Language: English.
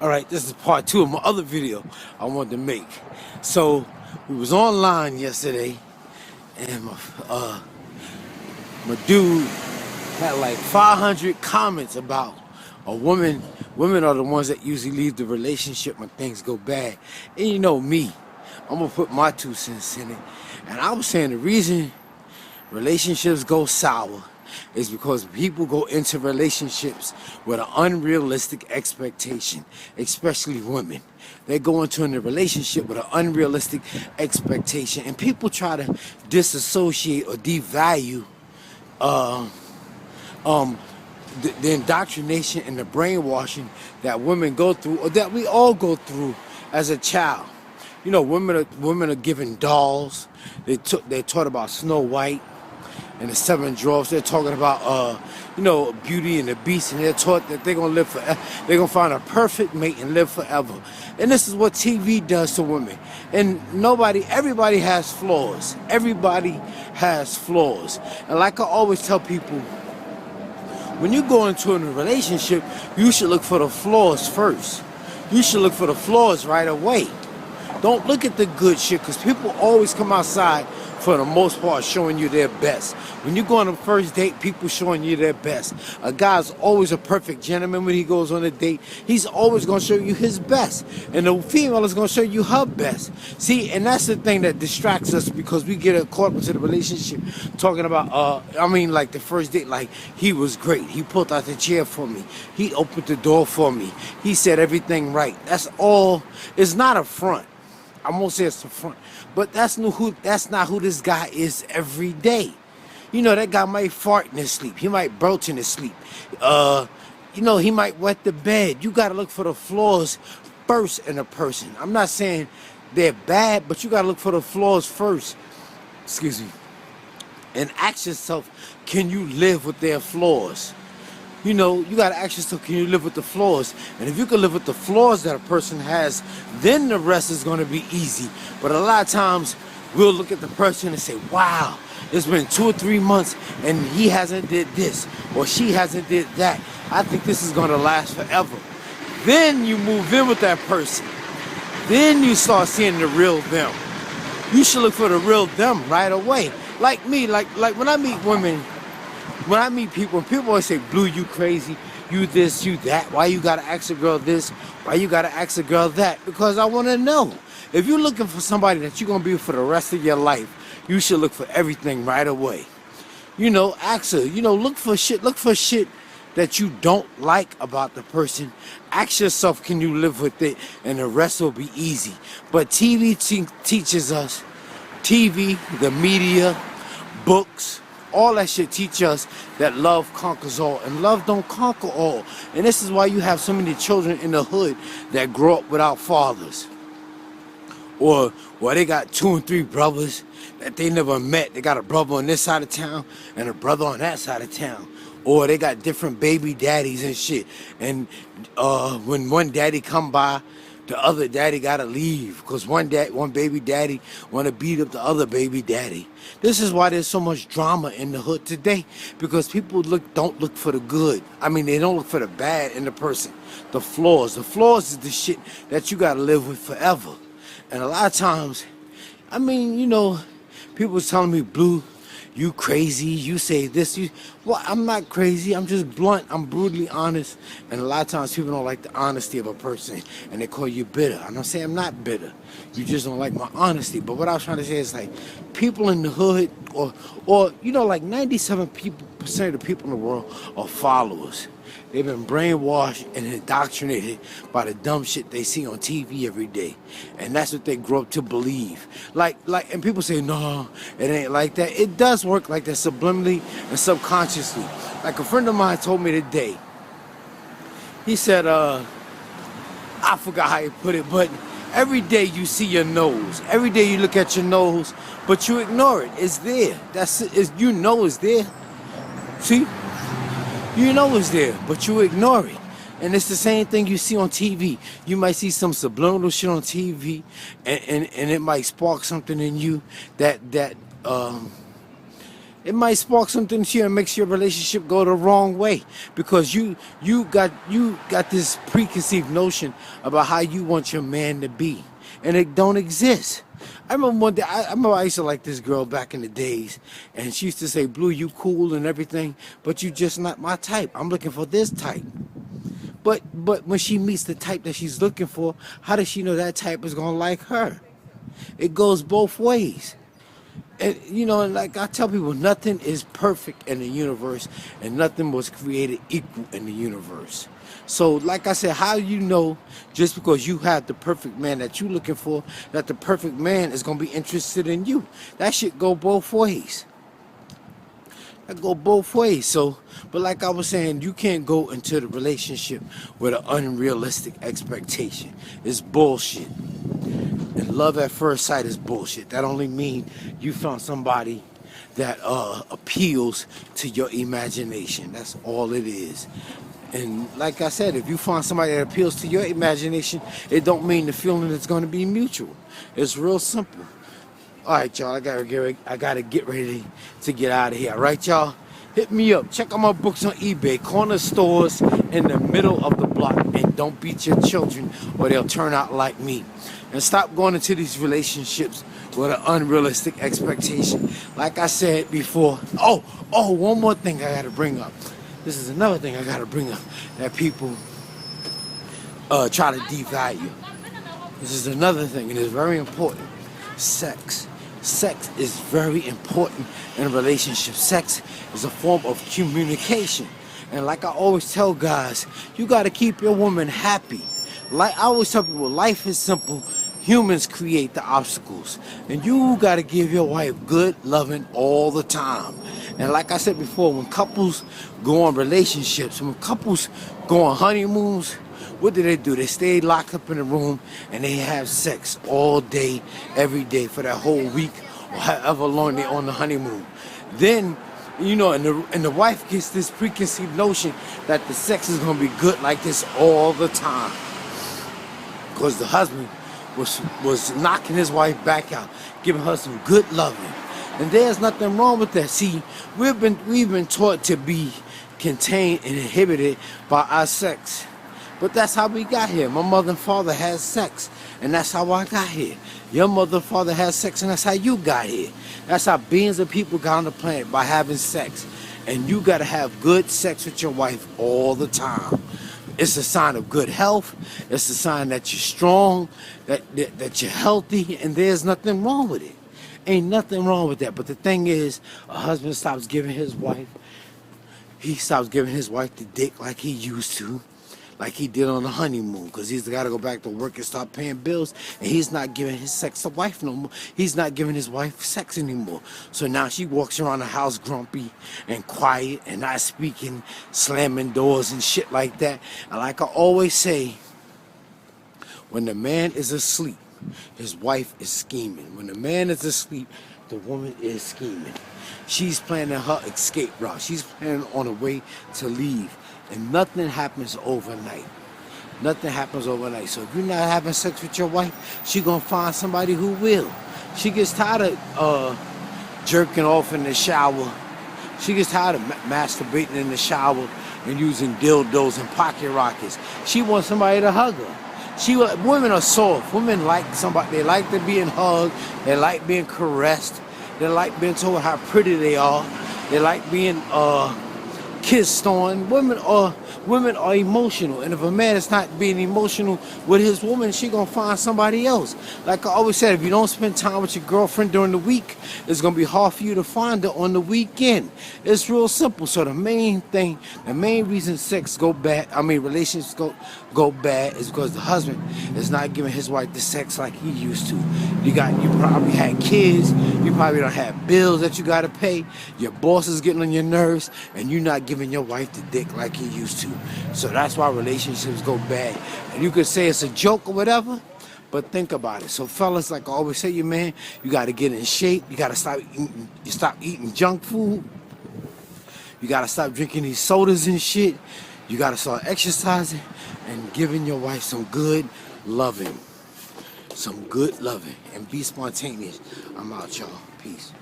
Alright, this is part 2 of my other video I wanted to make. So, we was online yesterday, and my dude had like 500 comments about a woman. Women are the ones that usually leave the relationship when things go bad. And you know me, I'm gonna put my 2 cents in it. And I was saying the reason relationships go sour is because people go into relationships with an unrealistic expectation, especially women. They go into a relationship with an unrealistic expectation, and people try to disassociate or devalue the indoctrination and the brainwashing that women go through, or that we all go through as a child. You know, women are given dolls. They're taught about Snow White and the 7 Dwarfs. They're talking about Beauty and the Beast, and they're taught that they're gonna live forever. They're gonna find a perfect mate and live forever. And this is what TV does to women. And everybody has flaws. Everybody has flaws. And like I always tell people, when you go into a relationship, you should look for the flaws first. You should look for the flaws right away. Don't look at the good shit, because people always come outside, for the most part, showing you their best. When you go on a first date, people showing you their best. A guy's always a perfect gentleman when he goes on a date. He's always going to show you his best. And the female is going to show you her best. See, and that's the thing that distracts us, because we get caught into the relationship talking about, like the first date, like, he was great. He pulled out the chair for me. He opened the door for me. He said everything right. That's all. It's not a front. I won't say it's a front, but that's not who this guy is every day. You know, that guy might fart in his sleep. He might belch in his sleep. He might wet the bed. You got to look for the flaws first in a person. I'm not saying they're bad, but you got to look for the flaws first. Excuse me. And ask yourself, can you live with their flaws? You know, you got to ask yourself, can you live with the flaws? And if you can live with the flaws that a person has, then the rest is going to be easy. But a lot of times, we'll look at the person and say, wow, it's been 2 or 3 months and he hasn't did this or she hasn't did that. I think this is going to last forever. Then you move in with that person. Then you start seeing the real them. You should look for the real them right away. Like me, like when I meet women, when I meet people, and people always say, Blue, you crazy, you this, you that. Why you gotta ask a girl this? Why you gotta ask a girl that? Because I wanna know. If you're looking for somebody that you're gonna be with for the rest of your life, you should look for everything right away. You know, ask her, look for shit that you don't like about the person. Ask yourself, can you live with it? And the rest will be easy. But TV teaches us, TV, the media, books, all that shit teach us that love conquers all, and love don't conquer all. And this is why you have so many children in the hood that grow up without fathers, or they got 2 and 3 brothers that they never met. They got a brother on this side of town and a brother on that side of town, or they got different baby daddies and shit. And when one daddy come by, the other daddy gotta leave, because one baby daddy wanna beat up the other baby daddy. This is why there's so much drama in the hood today, because people don't look for the good. I mean, they don't look for the bad in the person. The flaws is the shit that you gotta live with forever. And a lot of times, people was telling me, Blue, you crazy, you say this, well, I'm not crazy, I'm just blunt, I'm brutally honest. And a lot of times people don't like the honesty of a person, and they call you bitter. I'm not saying I'm not bitter, you just don't like my honesty. But what I was trying to say is, like, people in the hood, or like 97% of the people in the world are followers. They've been brainwashed and indoctrinated by the dumb shit they see on TV every day. And that's what they grow up to believe. And people say, no, it ain't like that. It does work like that, subliminally and subconsciously. Like a friend of mine told me today. He said, I forgot how he put it, but every day you see your nose. Every day you look at your nose, but you ignore it. It's there. That's it. It's there. See? You know it's there, but you ignore it. And it's the same thing you see on TV. You might see some subliminal shit on TV, and it might spark something in you that It might spark something to you and makes your relationship go the wrong way because you got this preconceived notion about how you want your man to be, and it don't exist. I remember one day, I remember I used to like this girl back in the days, and she used to say, "Blue, you cool and everything, but you just not my type. I'm looking for this type." But when she meets the type that she's looking for, how does she know that type is gonna like her? It goes both ways. And and like I tell people, nothing is perfect in the universe, and nothing was created equal in the universe. So, like I said, how you know just because you have the perfect man that you're looking for, that the perfect man is gonna be interested in you? That shit go both ways. That go both ways. So, but like I was saying, you can't go into the relationship with an unrealistic expectation. It's bullshit. And love at first sight is bullshit. That only means you found somebody that appeals to your imagination. That's all it is. And like I said, if you find somebody that appeals to your imagination, it don't mean the feeling is going to be mutual. It's real simple. All right, y'all. I gotta get ready to get out of here. All right, y'all. Hit me up. Check out my books on eBay. Corner stores in the middle of the block. And don't beat your children or they'll turn out like me. And stop going into these relationships with an unrealistic expectation. Like I said before. One more thing I gotta bring up. This is another thing I gotta bring up that people try to devalue. This is another thing, and it's very important. Sex. Sex is very important in a relationship. Sex is a form of communication. And like I always tell guys, you got to keep your woman happy. Like I always tell people, life is simple. Humans create the obstacles. And you got to give your wife good loving all the time. And like I said before, when couples go on relationships, when couples go on honeymoons, what do? They stay locked up in a room and they have sex all day, every day for that whole week or however long they're on the honeymoon. Then, and the wife gets this preconceived notion that the sex is going to be good like this all the time. Because the husband was knocking his wife back out, giving her some good loving. And there's nothing wrong with that. See, we've been taught to be contained and inhibited by our sex. But that's how we got here. My mother and father had sex, and that's how I got here. Your mother and father had sex, and that's how you got here. That's how billions of people got on the planet, by having sex. And you got to have good sex with your wife all the time. It's a sign of good health. It's a sign that you're strong, that you're healthy, and there's nothing wrong with it. Ain't nothing wrong with that. But the thing is, a husband stops giving his wife the dick like he used to. Like he did on the honeymoon, because he's got to go back to work and start paying bills, and he's not giving his sex to wife no more. He's not giving his wife sex anymore. So now she walks around the house grumpy and quiet and not speaking, slamming doors and shit like that. And like I always say, when the man is asleep, his wife is scheming. When the man is asleep, the woman is scheming. She's planning her escape route. She's planning on a way to leave. And nothing happens overnight. Nothing happens overnight. So if you're not having sex with your wife, she gonna find somebody who will. She gets tired of jerking off in the shower. She gets tired of masturbating in the shower and using dildos and pocket rockets. She wants somebody to hug her. Women are soft. Women like somebody. They like to be hugged. They like being caressed. They like being told how pretty they are. They like being kissed on. Women are emotional, and if a man is not being emotional with his woman, she gonna find somebody else. Like I always said, if you don't spend time with your girlfriend during the week, it's gonna be hard for you to find her on the weekend. It's real simple. So the main reason relationships go bad is because the husband is not giving his wife the sex like he used to. You probably had kids, you probably don't have bills that you gotta pay, your boss is getting on your nerves, and you're not giving your wife the dick like he used to. So that's why relationships go bad. And you could say it's a joke or whatever, but think about it. So fellas, like I always say, you gotta get in shape. You gotta stop eating junk food. You gotta stop drinking these sodas and shit. You gotta start exercising and giving your wife some good loving. Some good loving. And be spontaneous. I'm out, y'all. Peace.